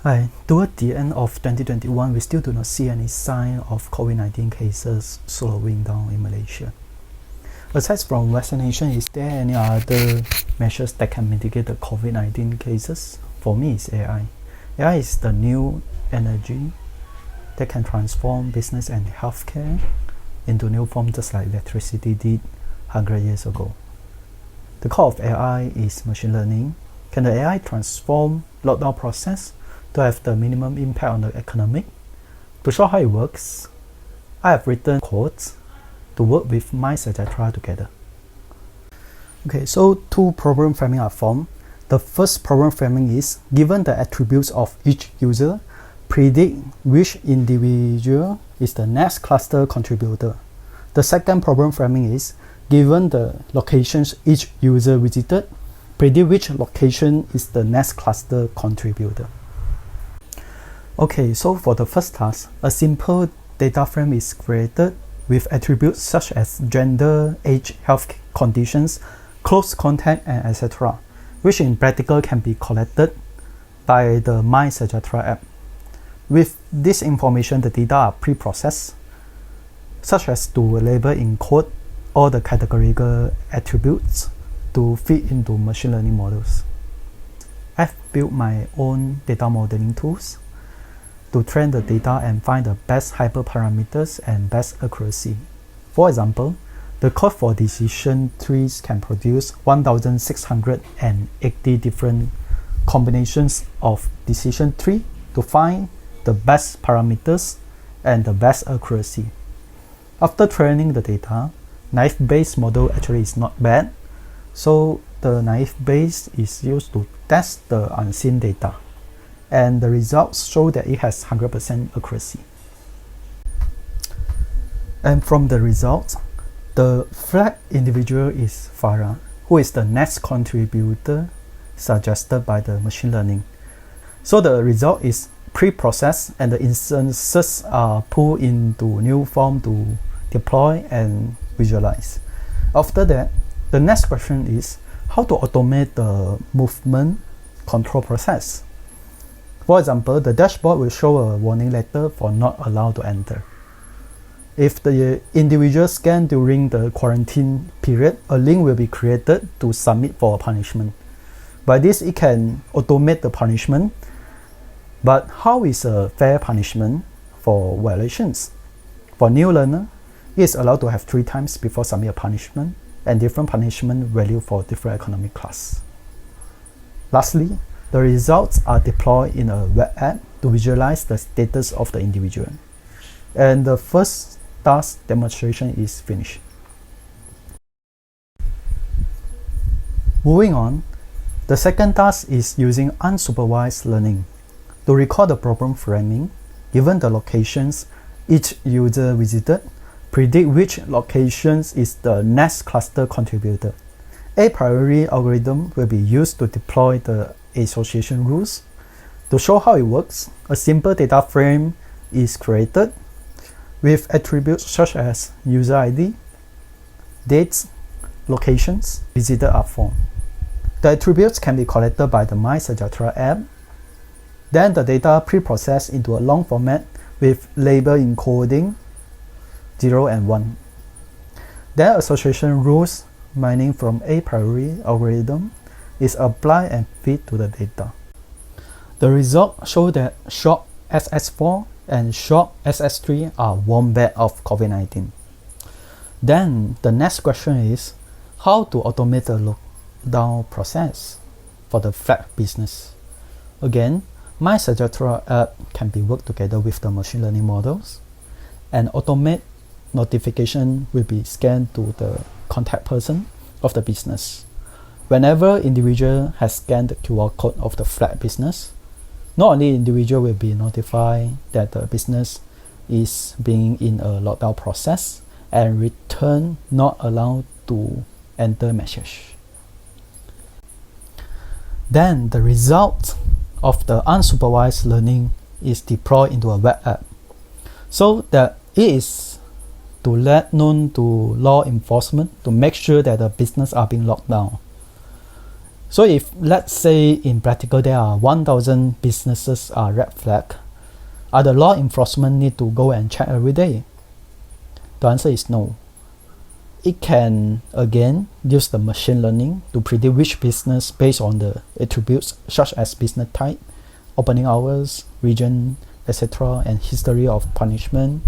Hi. Toward the end of 2021, we still do not see any sign of COVID-19 cases slowing down in Malaysia. Aside from vaccination, is there any other measures that can mitigate the COVID-19 cases? For me, it's AI. AI is the new energy that can transform business and healthcare into new forms, just like electricity did 100 years ago. The core of AI is machine learning. Can the AI transform lockdown process to have the minimum impact on the economic? To show how it works, I have written codes to work with MySejahtera together. Okay, so two problem framing are formed. The first problem framing is, given the attributes of each user, predict which individual is the next cluster contributor. The second problem framing is, given the locations each user visited, predict which location is the next cluster contributor. Okay, so for the first task, a simple data frame is created with attributes such as gender, age, health conditions, close contact, and etc., which in practical can be collected by the MySejahtera app. With this information, the data are pre-processed, such as to label in code all the categorical attributes to fit into machine learning models. I've built my own data modeling tools to train the data and find the best hyperparameters and best accuracy. For example, the code for decision trees can produce 1,680 different combinations of decision tree to find the best parameters and the best accuracy. After training the data, naive Bayes model actually is not bad, so the naive Bayes is used to test the unseen data, and the results show that it has 100% accuracy. And from the results, the flag individual is Farah, who is the next contributor suggested by the machine learning. So the result is pre-processed and the instances are pulled into new form to deploy and visualize. After that, the next question is how to automate the movement control process. For example, the dashboard will show a warning letter for not allowed to enter. If the individual scanned during the quarantine period, a link will be created to submit for a punishment. By this, it can automate the punishment. But how is a fair punishment for violations? For new learner, it is allowed to have 3 times before submit a punishment and different punishment value for different economic class. Lastly, the results are deployed in a web app to visualize the status of the individual. And the first task demonstration is finished. Moving on, the second task is using unsupervised learning. To record the problem framing, given the locations each user visited, predict which locations is the next cluster contributor. A priori algorithm will be used to deploy the association rules. To show how it works, a simple data frame is created with attributes such as user ID, dates, locations, visitor are formed. The attributes can be collected by the MySejahtera app. Then the data pre-processed into a long format with label encoding 0 and 1. Then association rules mining from a priori algorithm is applied and fed to the data. The results show that shock SS4 and shock SS3 are warm bed of COVID-19. Then the next question is how to automate the lockdown process for the flag business. Again, MySejahtera app can be worked together with the machine learning models, and automate notification will be scanned to the contact person of the business. Whenever individual has scanned the QR code of the flag business, not only individual will be notified that the business is being in a lockdown process and return not allowed to enter message. Then the result of the unsupervised learning is deployed into a web app, so that it is to let known to law enforcement to make sure that the business are being locked down. So if, let's say, in practical there are 1,000 businesses are red flag, are the law enforcement need to go and check every day? The answer is no. It can, again, use the machine learning to predict which business based on the attributes such as business type, opening hours, region, etc., and history of punishment,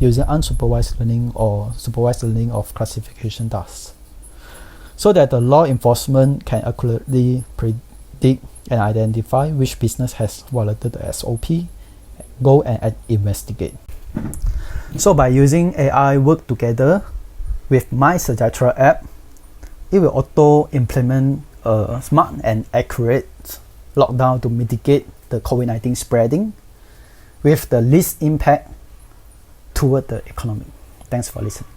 using unsupervised learning or supervised learning of classification tasks, so that the law enforcement can accurately predict and identify which business has violated the SOP, go and investigate. So by using AI work together with MySejahtera app, it will auto implement a smart and accurate lockdown to mitigate the COVID-19 spreading with the least impact toward the economy. Thanks for listening.